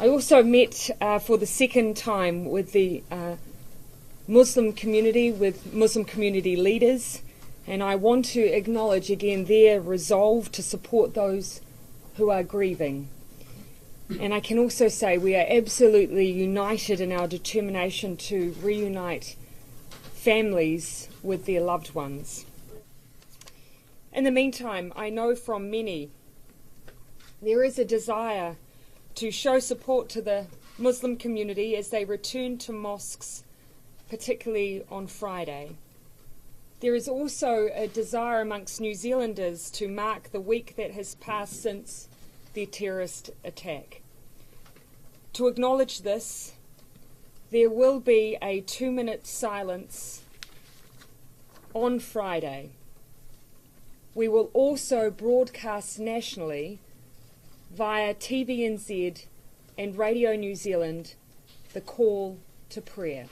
I also met for the second time with the Muslim community, with Muslim community leaders, and I want to acknowledge again their resolve to support those who are grieving. And I can also say we are absolutely united in our determination to reunite families with their loved ones. In the meantime, I know from many there is a desire to show support to the Muslim community as they return to mosques, particularly on Friday. There is also a desire amongst New Zealanders to mark the week that has passed since the terrorist attack. To acknowledge this, there will be a 2-minute silence on Friday. We will also broadcast nationally via TVNZ and Radio New Zealand the call to prayer.